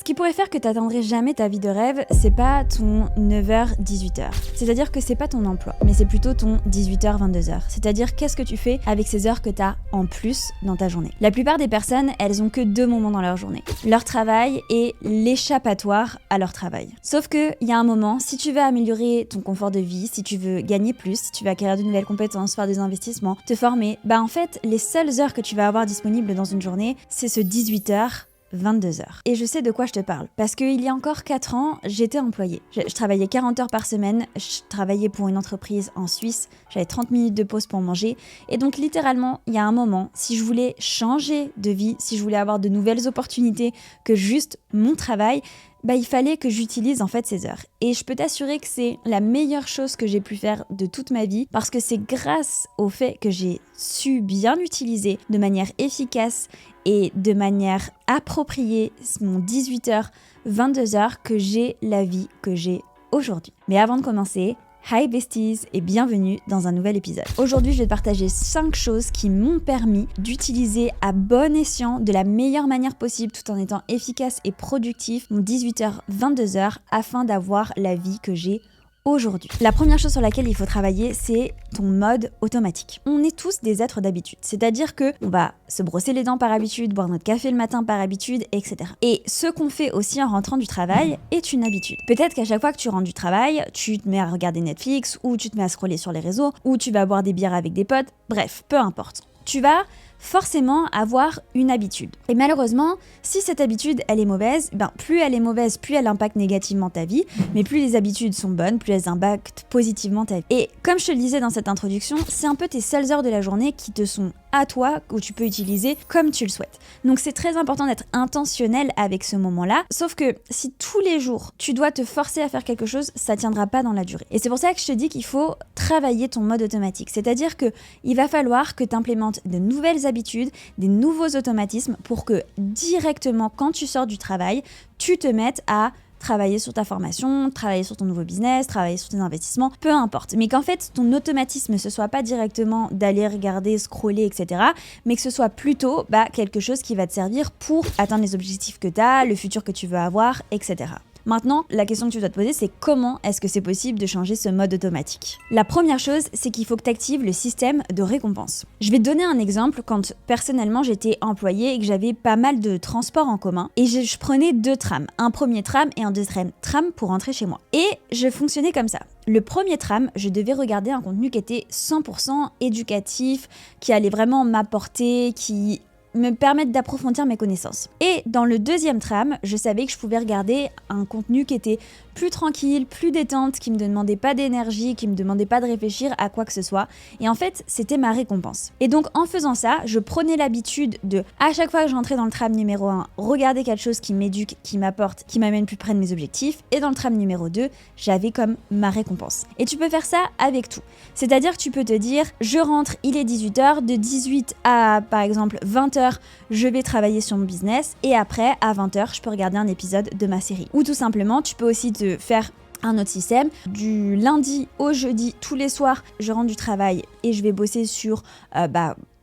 qui pourrait faire que t'atteindrais jamais ta vie de rêve, c'est pas ton 9h-18h. C'est-à-dire que c'est pas ton emploi, mais c'est plutôt ton 18h-22h. C'est-à-dire qu'est-ce que tu fais avec ces heures que t'as en plus dans ta journée. La plupart des personnes, elles ont que 2 moments dans leur journée. Leur travail et l'échappatoire à leur travail. Sauf que il y a un moment, si tu veux améliorer ton confort de vie, si tu veux gagner plus, si tu veux acquérir de nouvelles compétences, faire des investissements, te former, en fait, les seules heures que tu vas avoir disponibles dans une journée, c'est ce 18h 22h. Et je sais de quoi je te parle, parce qu'il y a encore 4 ans, j'étais employée. Je travaillais 40 heures par semaine, je travaillais pour une entreprise en Suisse, j'avais 30 minutes de pause pour manger, et donc littéralement, il y a un moment, si je voulais changer de vie, si je voulais avoir de nouvelles opportunités que juste mon travail, il fallait que j'utilise en fait ces heures. Et je peux t'assurer que c'est la meilleure chose que j'ai pu faire de toute ma vie, parce que c'est grâce au fait que j'ai su bien utiliser de manière efficace et de manière appropriée mon 18h, 22h que j'ai la vie que j'ai aujourd'hui. Mais avant de commencer, hi besties et bienvenue dans un nouvel épisode. Aujourd'hui, je vais te partager 5 choses qui m'ont permis d'utiliser à bon escient, de la meilleure manière possible, tout en étant efficace et productif, mon 18h, 22h afin d'avoir la vie que j'ai aujourd'hui. La première chose sur laquelle il faut travailler, c'est ton mode automatique. On est tous des êtres d'habitude, c'est-à-dire que on va se brosser les dents par habitude, boire notre café le matin par habitude, etc. Et ce qu'on fait aussi en rentrant du travail est une habitude. Peut-être qu'à chaque fois que tu rentres du travail, tu te mets à regarder Netflix, ou tu te mets à scroller sur les réseaux, ou tu vas boire des bières avec des potes, bref, peu importe. Tu vas forcément avoir une habitude. Et malheureusement, si cette habitude, elle est mauvaise, plus elle est mauvaise, plus elle impacte négativement ta vie, mais plus les habitudes sont bonnes, plus elles impactent positivement ta vie. Et comme je te le disais dans cette introduction, c'est un peu tes seules heures de la journée qui te sont à toi, que tu peux utiliser comme tu le souhaites. Donc c'est très important d'être intentionnel avec ce moment-là, sauf que si tous les jours, tu dois te forcer à faire quelque chose, ça tiendra pas dans la durée. Et c'est pour ça que je te dis qu'il faut travailler ton mode automatique, c'est-à-dire que il va falloir que tu implémentes de nouvelles habitudes, des nouveaux automatismes pour que directement quand tu sors du travail, tu te mettes à travailler sur ta formation, travailler sur ton nouveau business, travailler sur tes investissements, peu importe. Mais qu'en fait, ton automatisme, ce soit pas directement d'aller regarder, scroller, etc. Mais que ce soit plutôt quelque chose qui va te servir pour atteindre les objectifs que tu as, le futur que tu veux avoir, etc. Maintenant, la question que tu dois te poser, c'est comment est-ce que c'est possible de changer ce mode automatique ? La première chose, c'est qu'il faut que tu actives le système de récompense. Je vais te donner un exemple quand personnellement j'étais employée et que j'avais pas mal de transports en commun et je prenais 2 trams, un premier tram et un deuxième tram pour rentrer chez moi. Et je fonctionnais comme ça. Le premier tram, je devais regarder un contenu qui était 100% éducatif, qui allait vraiment m'apporter, qui me permettre d'approfondir mes connaissances. Et dans le deuxième tram, je savais que je pouvais regarder un contenu qui était plus tranquille, plus détente, qui me demandait pas d'énergie, qui me demandait pas de réfléchir à quoi que ce soit. Et en fait, c'était ma récompense. Et donc, en faisant ça, je prenais l'habitude de, à chaque fois que je rentrais dans le tram numéro 1, regarder quelque chose qui m'éduque, qui m'apporte, qui m'amène plus près de mes objectifs. Et dans le tram numéro 2, j'avais comme ma récompense. Et tu peux faire ça avec tout. C'est-à-dire que tu peux te dire, je rentre, il est 18h, de 18 à, par exemple, 20h, je vais travailler sur mon business. Et après, à 20h, je peux regarder un épisode de ma série. Ou tout simplement, tu peux aussi te faire un autre système. Du lundi au jeudi, tous les soirs, je rentre du travail et je vais bosser sur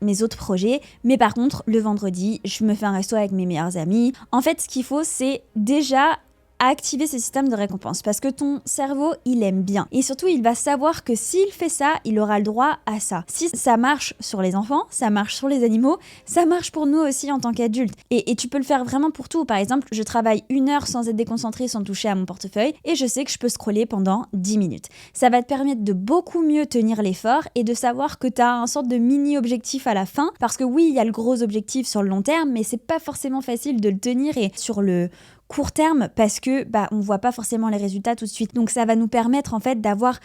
mes autres projets. Mais par contre, le vendredi, je me fais un resto avec mes meilleurs amis. En fait, ce qu'il faut, c'est déjà activer ce système de récompense parce que ton cerveau, il aime bien. Et surtout, il va savoir que s'il fait ça, il aura le droit à ça. Si ça marche sur les enfants, ça marche sur les animaux, ça marche pour nous aussi en tant qu'adultes. Et tu peux le faire vraiment pour tout. Par exemple, je travaille 1 heure sans être déconcentrée, sans toucher à mon portefeuille et je sais que je peux scroller pendant 10 minutes. Ça va te permettre de beaucoup mieux tenir l'effort et de savoir que tu as un sorte de mini-objectif à la fin parce que oui, il y a le gros objectif sur le long terme, mais c'est pas forcément facile de le tenir et sur le court terme parce que on voit pas forcément les résultats tout de suite. Donc ça va nous permettre en fait d'avoir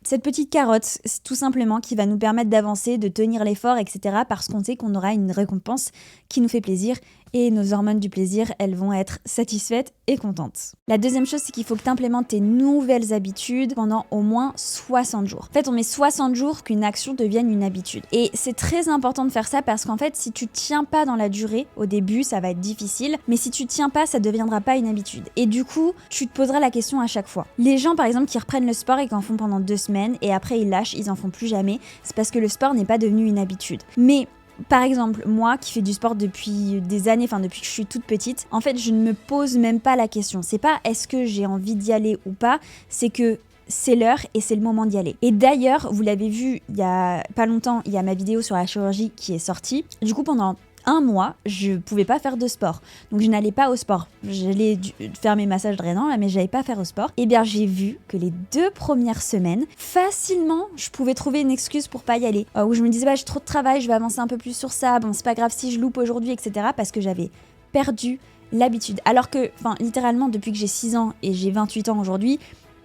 cette petite carotte, tout simplement, qui va nous permettre d'avancer, de tenir l'effort, etc. parce qu'on sait qu'on aura une récompense qui nous fait plaisir et nos hormones du plaisir, elles vont être satisfaites et contentes. La deuxième chose, c'est qu'il faut que tu implémentes tes nouvelles habitudes pendant au moins 60 jours. En fait, on met 60 jours qu'une action devienne une habitude. Et c'est très important de faire ça parce qu'en fait, si tu tiens pas dans la durée, au début, ça va être difficile, mais si tu tiens pas, ça deviendra pas une habitude. Et du coup, tu te poseras la question à chaque fois. Les gens, par exemple, qui reprennent le sport et qui en font pendant 2 semaines et après ils lâchent, ils en font plus jamais, c'est parce que le sport n'est pas devenu une habitude. Mais par exemple, moi qui fais du sport depuis des années, enfin depuis que je suis toute petite, en fait, je ne me pose même pas la question. C'est pas est-ce que j'ai envie d'y aller ou pas, c'est que c'est l'heure et c'est le moment d'y aller. Et d'ailleurs, vous l'avez vu il y a pas longtemps, il y a ma vidéo sur la chirurgie qui est sortie. Du coup, pendant un mois, je pouvais pas faire de sport. Donc je n'allais pas au sport. J'allais faire mes massages drainants là, mais j'allais pas faire au sport. Et bien j'ai vu que les 2 premières semaines, facilement, je pouvais trouver une excuse pour pas y aller. Où je me disais, bah j'ai trop de travail, je vais avancer un peu plus sur ça. Bon, c'est pas grave si je loupe aujourd'hui, etc. Parce que j'avais perdu l'habitude. Alors que, enfin, littéralement, depuis que j'ai 6 ans et j'ai 28 ans aujourd'hui,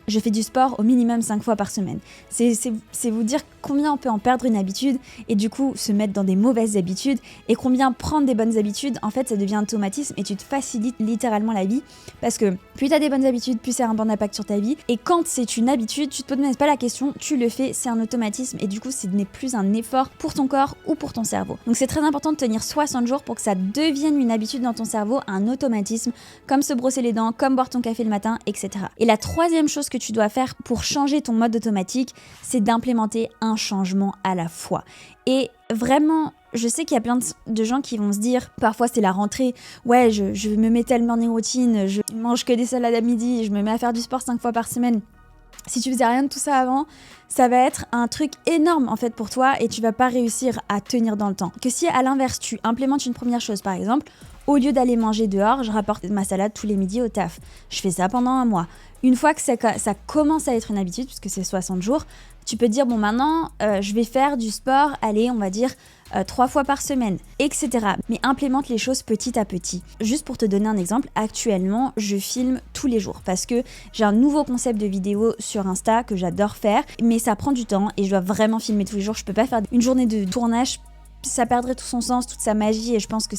je fais du sport au minimum 5 fois par semaine. C'est vous dire combien on peut en perdre une habitude et du coup se mettre dans des mauvaises habitudes et combien prendre des bonnes habitudes, en fait ça devient un automatisme et tu te facilites littéralement la vie parce que plus tu as des bonnes habitudes, plus ça a un bon impact sur ta vie et quand c'est une habitude, tu te poses même pas la question, tu le fais, c'est un automatisme et du coup ce n'est plus un effort pour ton corps ou pour ton cerveau. Donc c'est très important de tenir 60 jours pour que ça devienne une habitude dans ton cerveau, un automatisme, comme se brosser les dents, comme boire ton café le matin, etc. Et la troisième chose que tu dois faire pour changer ton mode automatique, c'est d'implémenter un changement à la fois. Et vraiment, je sais qu'il y a plein de gens qui vont se dire, parfois c'est la rentrée, ouais, je me mets telle morning routine, je mange que des salades à midi, je me mets à faire du sport 5 fois par semaine. Si tu faisais rien de tout ça avant, ça va être un truc énorme en fait pour toi et tu vas pas réussir à tenir dans le temps. Que si à l'inverse, tu implémentes une première chose, par exemple, au lieu d'aller manger dehors, je rapporte ma salade tous les midis au taf. Je fais ça pendant un mois. Une fois que ça commence à être une habitude, puisque c'est 60 jours, tu peux te dire, bon maintenant, je vais faire du sport, allez, on va dire 3 fois par semaine, etc. Mais implémente les choses petit à petit. Juste pour te donner un exemple, actuellement, je filme tous les jours parce que j'ai un nouveau concept de vidéo sur Insta que j'adore faire, mais ça prend du temps et je dois vraiment filmer tous les jours. Je peux pas faire une journée de tournage, ça perdrait tout son sens, toute sa magie et je pense que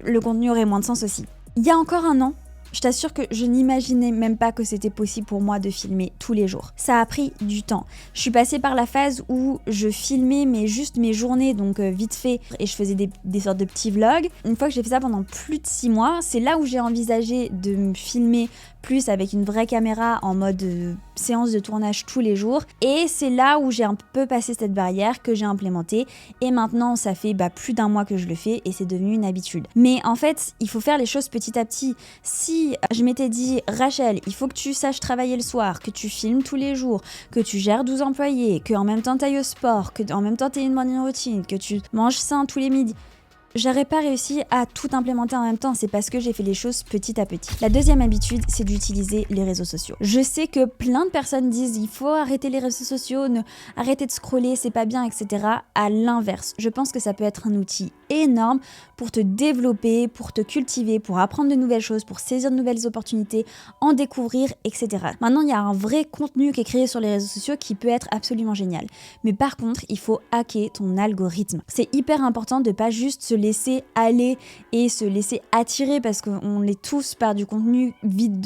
le contenu aurait moins de sens aussi. Il y a encore un an, je t'assure que je n'imaginais même pas que c'était possible pour moi de filmer tous les jours. Ça a pris du temps. Je suis passée par la phase où je filmais juste mes journées, donc vite fait, et je faisais des sortes de petits vlogs. Une fois que j'ai fait ça pendant plus de 6 mois, c'est là où j'ai envisagé de me filmer plus avec une vraie caméra en mode séance de tournage tous les jours. Et c'est là où j'ai un peu passé cette barrière que j'ai implémentée. Et maintenant, ça fait plus d'1 mois que je le fais et c'est devenu une habitude. Mais en fait, il faut faire les choses petit à petit. Si je m'étais dit, Rachel, il faut que tu saches travailler le soir, que tu filmes tous les jours, que tu gères 12 employés, qu'en même temps tu ailles au sport, que en même temps tu aies une morning routine, que tu manges sain tous les midis. J'aurais pas réussi à tout implémenter en même temps, c'est parce que j'ai fait les choses petit à petit. La deuxième habitude, c'est d'utiliser les réseaux sociaux. Je sais que plein de personnes disent il faut arrêter les réseaux sociaux, arrêter de scroller, c'est pas bien, etc. À l'inverse, je pense que ça peut être un outil énorme pour te développer, pour te cultiver, pour apprendre de nouvelles choses, pour saisir de nouvelles opportunités, en découvrir, etc. Maintenant, il y a un vrai contenu qui est créé sur les réseaux sociaux qui peut être absolument génial. Mais par contre, il faut hacker ton algorithme. C'est hyper important de pas juste se laisser aller et se laisser attirer parce qu'on l'est tous par du contenu vide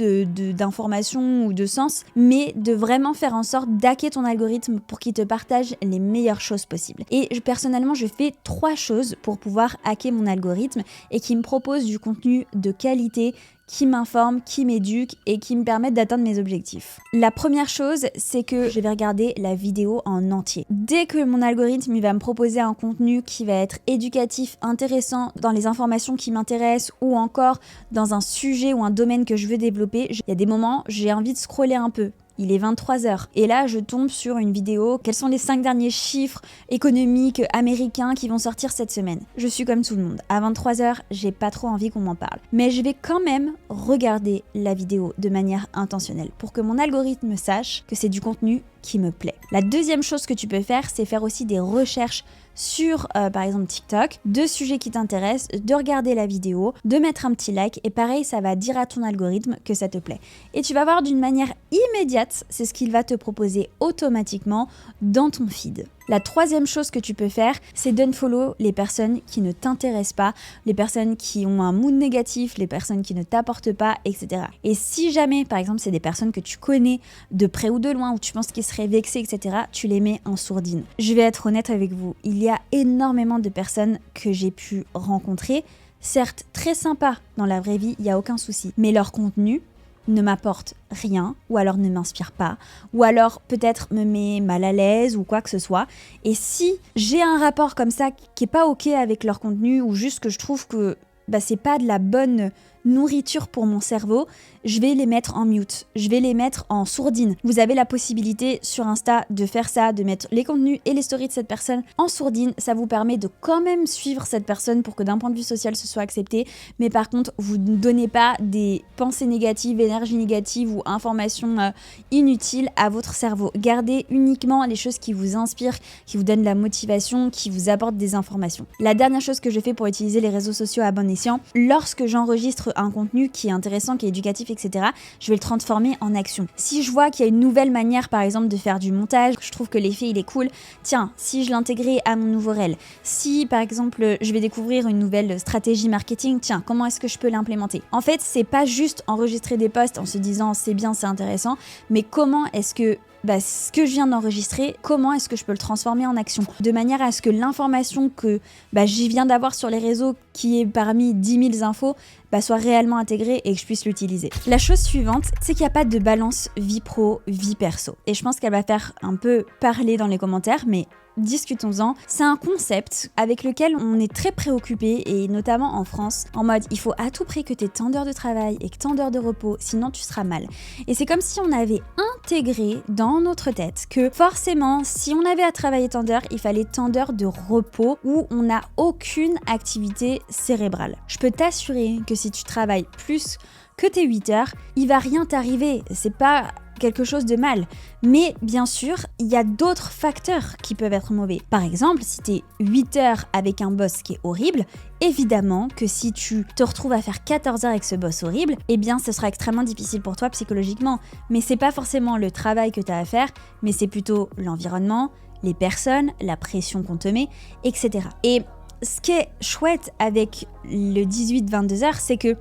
d'informations ou de sens, mais de vraiment faire en sorte d'hacker ton algorithme pour qu'il te partage les meilleures choses possibles. Et personnellement, je fais 3 choses pour pouvoir hacker mon algorithme et qui me propose du contenu de qualité, qui m'informe, qui m'éduque et qui me permettent d'atteindre mes objectifs. La première chose, c'est que je vais regarder la vidéo en entier. Dès que mon algorithme il va me proposer un contenu qui va être éducatif, intéressant, dans les informations qui m'intéressent ou encore dans un sujet ou un domaine que je veux développer, il y a des moments, j'ai envie de scroller un peu. Il est 23h. Et là, je tombe sur une vidéo. Quels sont les 5 derniers chiffres économiques américains qui vont sortir cette semaine ? Je suis comme tout le monde. À 23h, j'ai pas trop envie qu'on m'en parle. Mais je vais quand même regarder la vidéo de manière intentionnelle pour que mon algorithme sache que c'est du contenu qui me plaît. La deuxième chose que tu peux faire, c'est faire aussi des recherches sur par exemple TikTok, de sujets qui t'intéressent, de regarder la vidéo, de mettre un petit like et pareil ça va dire à ton algorithme que ça te plaît. Et tu vas voir d'une manière immédiate, c'est ce qu'il va te proposer automatiquement dans ton feed. La troisième chose que tu peux faire, c'est d'unfollow les personnes qui ne t'intéressent pas, les personnes qui ont un mood négatif, les personnes qui ne t'apportent pas, etc. Et si jamais, par exemple, c'est des personnes que tu connais de près ou de loin, ou tu penses qu'ils seraient vexés, etc., tu les mets en sourdine. Je vais être honnête avec vous, il y a énormément de personnes que j'ai pu rencontrer, certes très sympas dans la vraie vie, il n'y a aucun souci, mais leur contenu, ne m'apporte rien, ou alors ne m'inspire pas, ou alors peut-être me met mal à l'aise ou quoi que ce soit. Et si j'ai un rapport comme ça qui est pas ok avec leur contenu, ou juste que je trouve que c'est pas de la bonne nourriture pour mon cerveau, je vais les mettre en mute, je vais les mettre en sourdine. Vous avez la possibilité sur Insta de faire ça, de mettre les contenus et les stories de cette personne en sourdine. Ça vous permet de quand même suivre cette personne pour que d'un point de vue social ce soit accepté, mais par contre vous ne donnez pas des pensées négatives, énergie négative ou informations inutiles à votre cerveau. Gardez uniquement les choses qui vous inspirent, qui vous donnent de la motivation, qui vous apportent des informations. La dernière chose que je fais pour utiliser les réseaux sociaux à bon escient, lorsque j'enregistre un contenu qui est intéressant, qui est éducatif, etc., je vais le transformer en action. Si je vois qu'il y a une nouvelle manière, par exemple, de faire du montage, je trouve que l'effet il est cool, tiens, si je l'intégrais à mon nouveau reel, si par exemple je vais découvrir une nouvelle stratégie marketing, tiens, comment est-ce que je peux l'implémenter? En fait, c'est pas juste enregistrer des posts en se disant c'est bien, c'est intéressant, mais comment est-ce que ce que je viens d'enregistrer, comment est-ce que je peux le transformer en action? De manière à ce que l'information que j'y viens d'avoir sur les réseaux, qui est parmi 10 000 infos, soit réellement intégrée et que je puisse l'utiliser. La chose suivante, c'est qu'il n'y a pas de balance vie pro, vie perso. Et je pense qu'elle va faire un peu parler dans les commentaires, mais discutons-en. C'est un concept avec lequel on est très préoccupé, et notamment en France, en mode il faut à tout prix que tu aies tant d'heures de travail et que tant d'heures de repos, sinon tu seras mal. Et c'est comme si on avait intégré dans notre tête que forcément, si on avait à travailler tant d'heures, il fallait tant d'heures de repos où on n'a aucune activité cérébrale. Je peux t'assurer que si tu travailles plus que tes 8 heures, il va rien t'arriver. C'est pas quelque chose de mal. Mais bien sûr, il y a d'autres facteurs qui peuvent être mauvais. Par exemple, si tu es 8 heures avec un boss qui est horrible, évidemment que si tu te retrouves à faire 14 heures avec ce boss horrible, eh bien ce sera extrêmement difficile pour toi psychologiquement. Mais c'est pas forcément le travail que tu as à faire, mais c'est plutôt l'environnement, les personnes, la pression qu'on te met, etc. Et ce qui est chouette avec le 18-22 heures, c'est que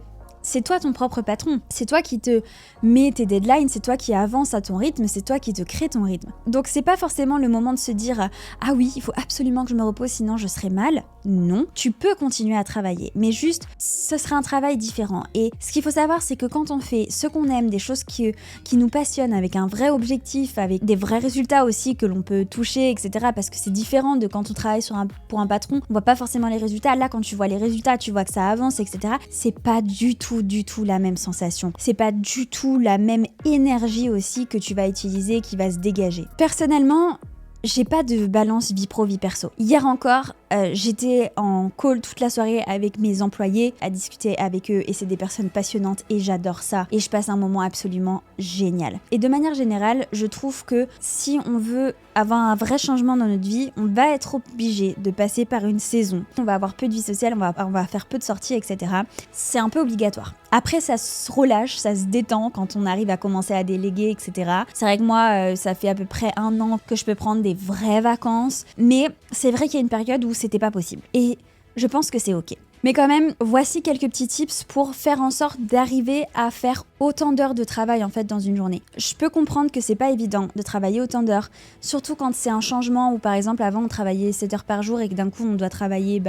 c'est toi ton propre patron. C'est toi qui te mets tes deadlines, c'est toi qui avances à ton rythme, c'est toi qui te crée ton rythme. Donc c'est pas forcément le moment de se dire « Ah oui, il faut absolument que je me repose sinon je serai mal ». Non, tu peux continuer à travailler, mais juste, ce sera un travail différent. Et ce qu'il faut savoir, c'est que quand on fait ce qu'on aime, des choses qui nous passionnent, avec un vrai objectif, avec des vrais résultats aussi que l'on peut toucher, etc. Parce que c'est différent de quand on travaille pour un patron, on voit pas forcément les résultats. Là, quand tu vois les résultats, tu vois que ça avance, etc. C'est pas du tout la même sensation. C'est pas du tout la même énergie aussi que tu vas utiliser, qui va se dégager. Personnellement, j'ai pas de balance vie pro, vie perso. Hier encore, j'étais en call toute la soirée avec mes employés, à discuter avec eux, et c'est des personnes passionnantes et j'adore ça. Et je passe un moment absolument génial. Et de manière générale, je trouve que si on veut avoir un vrai changement dans notre vie, on va être obligé de passer par une saison. On va avoir peu de vie sociale, on va faire peu de sorties, etc. C'est un peu obligatoire. Après, ça se relâche, ça se détend quand on arrive à commencer à déléguer, etc. C'est vrai que moi, ça fait à peu près 1 an que je peux prendre des vraies vacances, mais c'est vrai qu'il y a une période où c'était pas possible. Et je pense que c'est ok. Mais quand même, voici quelques petits tips pour faire en sorte d'arriver à faire autant d'heures de travail en fait dans une journée. Je peux comprendre que c'est pas évident de travailler autant d'heures, surtout quand c'est un changement où par exemple avant on travaillait 7 heures par jour et que d'un coup on doit travailler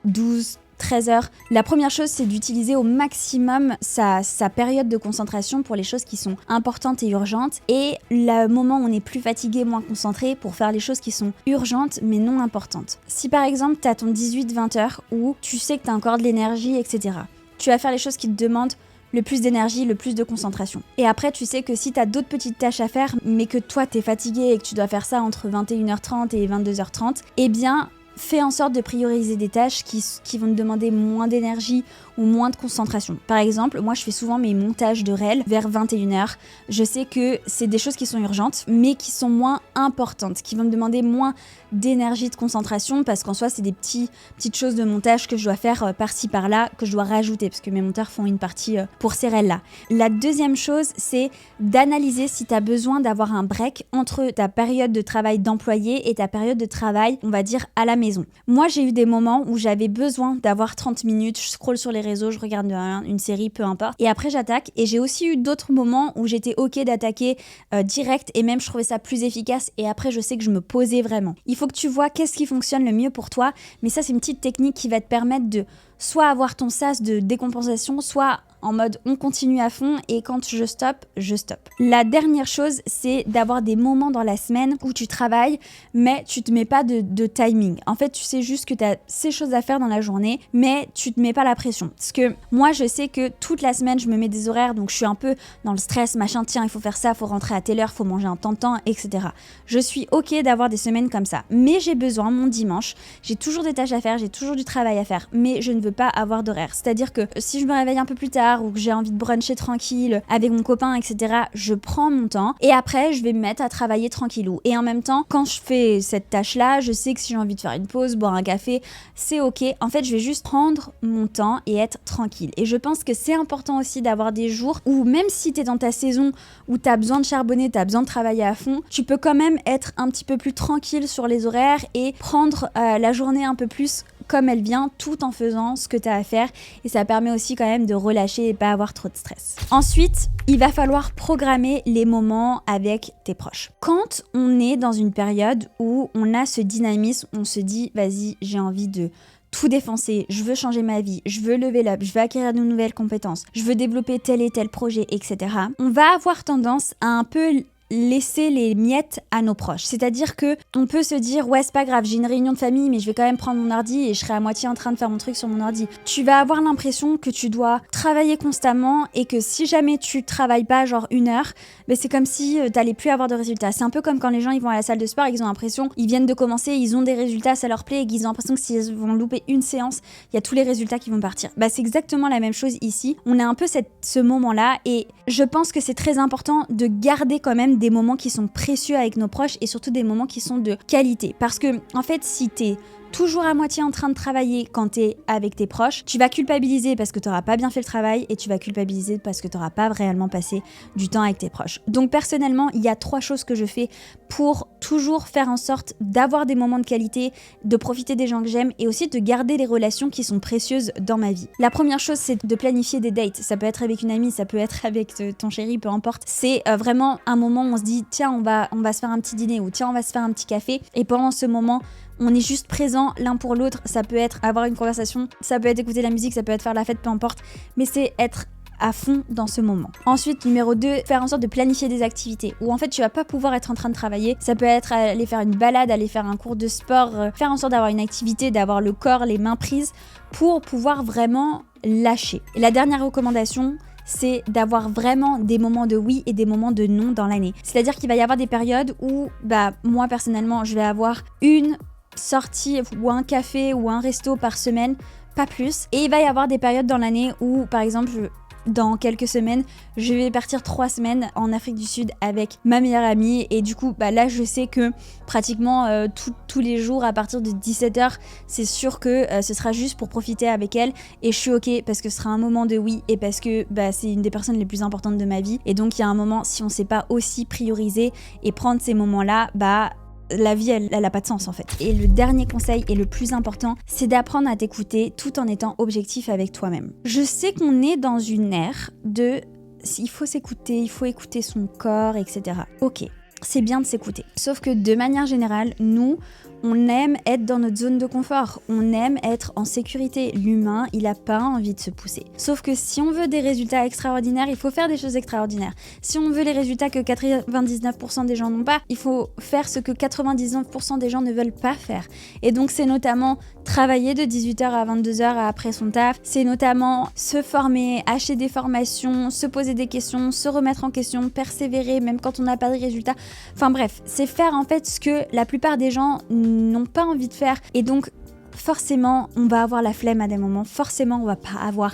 12, 13 heures. La première chose, c'est d'utiliser au maximum sa période de concentration pour les choses qui sont importantes et urgentes, et le moment où on est plus fatigué, moins concentré, pour faire les choses qui sont urgentes mais non importantes. Si par exemple tu as ton 18-20 heures où tu sais que tu as encore de l'énergie, etc., tu vas faire les choses qui te demandent le plus d'énergie, le plus de concentration. Et après, tu sais que si tu as d'autres petites tâches à faire, mais que toi t'es fatigué et que tu dois faire ça entre 21h30 et 22h30, eh bien fais en sorte de prioriser des tâches qui vont te demander moins d'énergie ou moins de concentration. Par exemple, moi je fais souvent mes montages de réels vers 21h. Je sais que c'est des choses qui sont urgentes, mais qui sont moins importantes, qui vont me demander moins d'énergie, de concentration, parce qu'en soi c'est des petites choses de montage que je dois faire par-ci par-là, que je dois rajouter, parce que mes monteurs font une partie pour ces réels-là. La deuxième chose, c'est d'analyser si tu as besoin d'avoir un break entre ta période de travail d'employé et ta période de travail, on va dire, à la maison. Moi j'ai eu des moments où j'avais besoin d'avoir 30 minutes, je scrolle sur les réseaux, je regarde une série, peu importe, et après j'attaque. Et j'ai aussi eu d'autres moments où j'étais ok d'attaquer direct, et même je trouvais ça plus efficace, et après je sais que je me posais vraiment. Il faut que tu vois qu'est-ce qui fonctionne le mieux pour toi, mais ça c'est une petite technique qui va te permettre soit avoir ton sas de décompensation, soit en mode on continue à fond et quand je stoppe, je stoppe. La dernière chose, c'est d'avoir des moments dans la semaine où tu travailles, mais tu te mets pas de timing. En fait, tu sais juste que tu as ces choses à faire dans la journée, mais tu te mets pas la pression. Parce que moi, je sais que toute la semaine, je me mets des horaires, donc je suis un peu dans le stress, machin, tiens, il faut faire ça, il faut rentrer à telle heure, il faut manger un temps, etc. Je suis ok d'avoir des semaines comme ça, mais j'ai besoin, mon dimanche, j'ai toujours des tâches à faire, j'ai toujours du travail à faire, mais je ne veux pas avoir d'horaire. C'est-à-dire que si je me réveille un peu plus tard, ou que j'ai envie de bruncher tranquille avec mon copain, etc., je prends mon temps et après je vais me mettre à travailler tranquillou. Et en même temps, quand je fais cette tâche-là, je sais que si j'ai envie de faire une pause, boire un café, c'est ok. En fait, je vais juste prendre mon temps et être tranquille. Et je pense que c'est important aussi d'avoir des jours où même si t'es dans ta saison où t'as besoin de charbonner, t'as besoin de travailler à fond, tu peux quand même être un petit peu plus tranquille sur les horaires et prendre la journée un peu plus comme elle vient, tout en faisant ce que tu as à faire, et ça permet aussi quand même de relâcher et pas avoir trop de stress. Ensuite, il va falloir programmer les moments avec tes proches. Quand on est dans une période où on a ce dynamisme, on se dit vas-y, j'ai envie de tout défoncer, je veux changer ma vie, je veux level up, je veux acquérir de nouvelles compétences, je veux développer tel et tel projet, etc. On va avoir tendance à un peu laisser les miettes à nos proches. C'est-à-dire que on peut se dire ouais, c'est pas grave, j'ai une réunion de famille mais je vais quand même prendre mon ordi et je serai à moitié en train de faire mon truc sur mon ordi. Tu vas avoir l'impression que tu dois travailler constamment et que si jamais tu travailles pas genre 1 heure, c'est comme si t'allais plus avoir de résultats. C'est un peu comme quand les gens ils vont à la salle de sport et qu'ils ont l'impression, ils viennent de commencer, ils ont des résultats, ça leur plaît et qu'ils ont l'impression que s'ils vont louper une séance, il y a tous les résultats qui vont partir. C'est exactement la même chose ici. On a un peu ce moment-là et je pense que c'est très important de garder quand même des moments qui sont précieux avec nos proches et surtout des moments qui sont de qualité. Parce que, en fait, si t'es toujours à moitié en train de travailler quand t'es avec tes proches, tu vas culpabiliser parce que t'auras pas bien fait le travail et tu vas culpabiliser parce que t'auras pas réellement passé du temps avec tes proches. Donc personnellement, il y a 3 choses que je fais pour toujours faire en sorte d'avoir des moments de qualité, de profiter des gens que j'aime et aussi de garder les relations qui sont précieuses dans ma vie. La première chose, c'est de planifier des dates. Ça peut être avec une amie, ça peut être avec ton chéri, peu importe. C'est vraiment un moment où on se dit tiens, on va se faire un petit dîner ou tiens, on va se faire un petit café et pendant ce moment, on est juste présent l'un pour l'autre. Ça peut être avoir une conversation, ça peut être écouter la musique, ça peut être faire la fête, peu importe. Mais c'est être à fond dans ce moment. Ensuite, numéro 2, faire en sorte de planifier des activités où en fait tu vas pas pouvoir être en train de travailler. Ça peut être aller faire une balade, aller faire un cours de sport, faire en sorte d'avoir une activité, d'avoir le corps, les mains prises pour pouvoir vraiment lâcher. Et la dernière recommandation, c'est d'avoir vraiment des moments de oui et des moments de non dans l'année. C'est-à-dire qu'il va y avoir des périodes où, moi personnellement, je vais avoir une sortie ou un café ou un resto par semaine, pas plus. Et il va y avoir des périodes dans l'année où, par exemple, dans quelques semaines, je vais partir 3 semaines en Afrique du Sud avec ma meilleure amie et du coup, là, je sais que pratiquement tous les jours à partir de 17h, c'est sûr que ce sera juste pour profiter avec elle et je suis ok parce que ce sera un moment de oui et parce que c'est une des personnes les plus importantes de ma vie et donc il y a un moment, si on sait pas aussi prioriser et prendre ces moments-là, la vie, elle a pas de sens en fait. Et le dernier conseil et le plus important, c'est d'apprendre à t'écouter tout en étant objectif avec toi-même. Je sais qu'on est dans une ère de il faut s'écouter, il faut écouter son corps, etc. Ok, c'est bien de s'écouter. Sauf que de manière générale, nous, on aime être dans notre zone de confort, on aime être en sécurité. L'humain, il a pas envie de se pousser. Sauf que si on veut des résultats extraordinaires, il faut faire des choses extraordinaires. Si on veut les résultats que 99% des gens n'ont pas, il faut faire ce que 99% des gens ne veulent pas faire. Et donc c'est notamment travailler de 18h à 22h après son taf, c'est notamment se former, acheter des formations, se poser des questions, se remettre en question, persévérer même quand on n'a pas de résultats. Enfin bref, c'est faire en fait ce que la plupart des gens n'ont pas envie de faire et donc forcément on va avoir la flemme à des moments, forcément on va pas avoir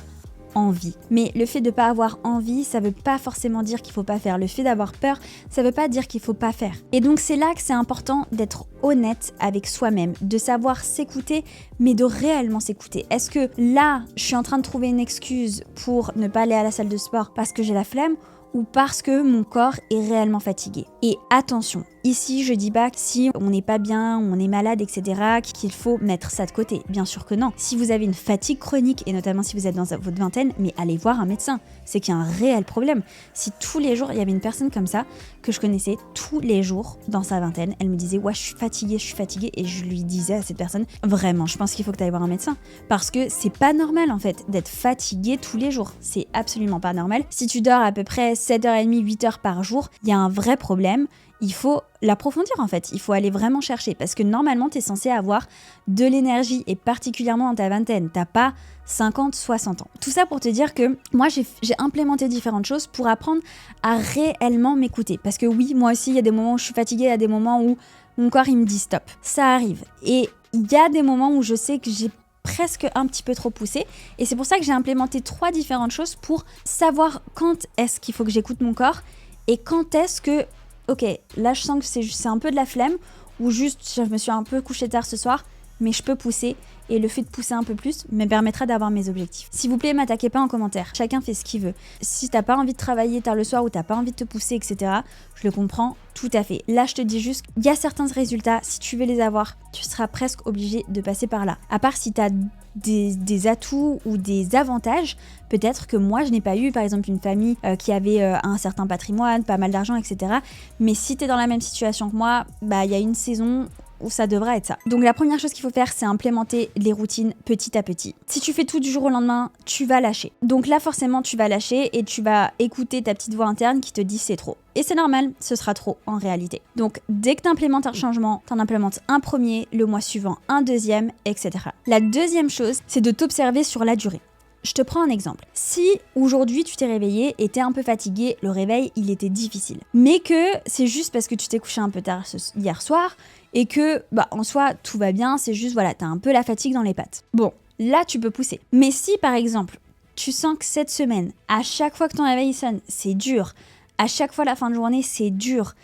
envie. Mais le fait de pas avoir envie, ça veut pas forcément dire qu'il faut pas faire. Le fait d'avoir peur, ça veut pas dire qu'il faut pas faire. Et donc c'est là que c'est important d'être honnête avec soi-même, de savoir s'écouter, mais de réellement s'écouter. Est-ce que là, je suis en train de trouver une excuse pour ne pas aller à la salle de sport parce que j'ai la flemme ou parce que mon corps est réellement fatigué? Et attention, Ici, je dis pas que si on n'est pas bien, on est malade, etc., qu'il faut mettre ça de côté. Bien sûr que non. Si vous avez une fatigue chronique, et notamment si vous êtes dans votre vingtaine, mais allez voir un médecin. C'est qu'il y a un réel problème. Si tous les jours, il y avait une personne comme ça, que je connaissais tous les jours dans sa vingtaine, elle me disait « ouais, je suis fatiguée », et je lui disais à cette personne « vraiment, je pense qu'il faut que tu ailles voir un médecin. » Parce que c'est pas normal, en fait, d'être fatigué tous les jours. C'est absolument pas normal. Si tu dors à peu près 7h30, 8h par jour, il y a un vrai problème. Il faut l'approfondir en fait, il faut aller vraiment chercher parce que normalement tu es censé avoir de l'énergie et particulièrement dans ta vingtaine, t'as pas 50, 60 ans. Tout ça pour te dire que moi j'ai implémenté différentes choses pour apprendre à réellement m'écouter parce que oui, moi aussi il y a des moments où je suis fatiguée, il y a des moments où mon corps il me dit stop, ça arrive et il y a des moments où je sais que j'ai presque un petit peu trop poussé et c'est pour ça que j'ai implémenté 3 différentes choses pour savoir quand est-ce qu'il faut que j'écoute mon corps et quand est-ce que ok, là je sens que c'est un peu de la flemme ou juste je me suis un peu couchée tard ce soir, mais je peux pousser et le fait de pousser un peu plus me permettra d'avoir mes objectifs. S'il vous plaît, m'attaquez pas en commentaire. Chacun fait ce qu'il veut. Si t'as pas envie de travailler tard le soir ou t'as pas envie de te pousser, etc., je le comprends tout à fait. Là, je te dis juste qu'il y a certains résultats, si tu veux les avoir, tu seras presque obligé de passer par là. À part si t'as des atouts ou des avantages, peut-être que moi je n'ai pas eu par exemple une famille qui avait un certain patrimoine, pas mal d'argent, etc. Mais si t'es dans la même situation que moi, bah il y a une saison où ça devrait être ça. Donc la première chose qu'il faut faire, c'est implémenter les routines petit à petit. Si tu fais tout du jour au lendemain, tu vas lâcher. Donc là forcément tu vas lâcher et tu vas écouter ta petite voix interne qui te dit c'est trop. Et c'est normal, ce sera trop en réalité. Donc dès que tu implémentes un changement, tu en implémentes un premier, le mois suivant un deuxième, etc. La deuxième chose, c'est de t'observer sur la durée. Je te prends un exemple. Si aujourd'hui tu t'es réveillé et t'es un peu fatigué, le réveil il était difficile. Mais que c'est juste parce que tu t'es couché un peu tard hier soir et que en soi tout va bien, c'est juste voilà, t'as un peu la fatigue dans les pattes. Bon, là tu peux pousser. Mais si par exemple tu sens que cette semaine, à chaque fois que ton réveil sonne, c'est dur, à chaque fois la fin de journée c'est dur,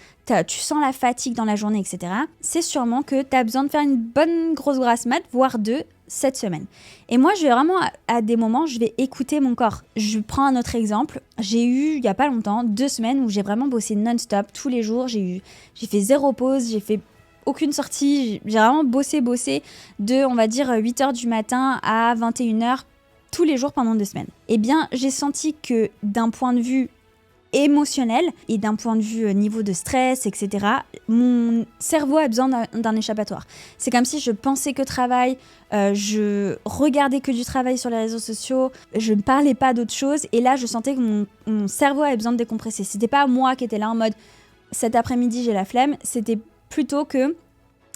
tu sens la fatigue dans la journée, etc. C'est sûrement que tu as besoin de faire une bonne grosse grasse mat, voire 2 cette semaine. Et moi, je vais vraiment, à des moments, je vais écouter mon corps. Je prends un autre exemple. J'ai eu, il y a pas longtemps, 2 semaines où j'ai vraiment bossé non-stop, tous les jours. J'ai fait 0 pause, j'ai fait aucune sortie. J'ai vraiment bossé de, on va dire, 8h du matin à 21h tous les jours pendant 2 semaines. Eh bien, j'ai senti que d'un point de vue émotionnel et d'un point de vue niveau de stress, etc., mon cerveau a besoin d'un échappatoire. C'est comme si je pensais que travail, je regardais que du travail sur les réseaux sociaux, je ne parlais pas d'autre chose et là je sentais que mon cerveau avait besoin de décompresser. C'était pas moi qui étais là en mode cet après-midi j'ai la flemme, c'était plutôt que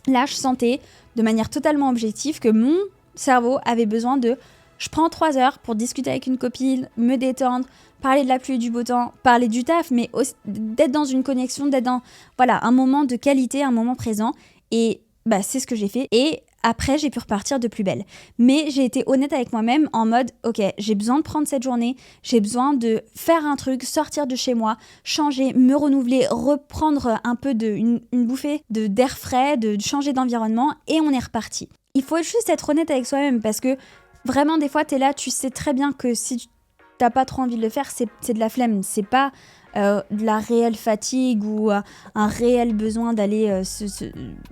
là je sentais de manière totalement objective que mon cerveau avait besoin de je prends 3 heures pour discuter avec une copine, me détendre, parler de la pluie et du beau temps, parler du taf, mais aussi d'être dans une connexion, d'être dans un moment de qualité, un moment présent. Et c'est ce que j'ai fait. Et après, j'ai pu repartir de plus belle. Mais j'ai été honnête avec moi-même en mode, ok, j'ai besoin de prendre cette journée, j'ai besoin de faire un truc, sortir de chez moi, changer, me renouveler, reprendre un peu une bouffée d'air frais, de changer d'environnement, et on est reparti. Il faut juste être honnête avec soi-même parce que vraiment, des fois, t'es là, tu sais très bien que si t'as pas trop envie de le faire, c'est de la flemme. C'est pas de la réelle fatigue ou un réel besoin d'aller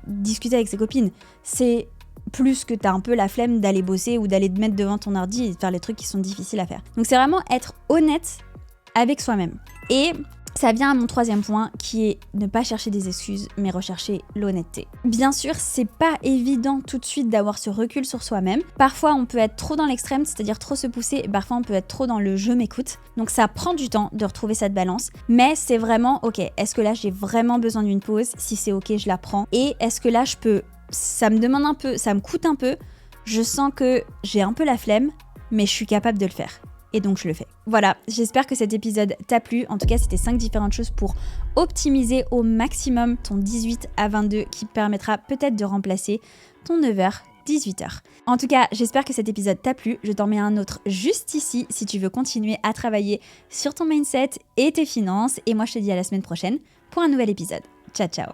discuter avec ses copines. C'est plus que t'as un peu la flemme d'aller bosser ou d'aller te mettre devant ton ordi et de faire les trucs qui sont difficiles à faire. Donc c'est vraiment être honnête avec soi-même. Et ça vient à mon 3e point qui est ne pas chercher des excuses mais rechercher l'honnêteté. Bien sûr, c'est pas évident tout de suite d'avoir ce recul sur soi-même. Parfois, on peut être trop dans l'extrême, c'est-à-dire trop se pousser, et parfois on peut être trop dans le je m'écoute. Donc ça prend du temps de retrouver cette balance, mais c'est vraiment ok, est-ce que là j'ai vraiment besoin d'une pause? Si c'est ok, je la prends. Et est-ce que là je peux, ça me demande un peu, ça me coûte un peu, je sens que j'ai un peu la flemme, mais je suis capable de le faire. Et donc je le fais. Voilà, j'espère que cet épisode t'a plu. En tout cas, c'était 5 différentes choses pour optimiser au maximum ton 18 à 22 qui permettra peut-être de remplacer ton 9h, 18h. En tout cas, j'espère que cet épisode t'a plu. Je t'en mets un autre juste ici si tu veux continuer à travailler sur ton mindset et tes finances. Et moi, je te dis à la semaine prochaine pour un nouvel épisode. Ciao, ciao.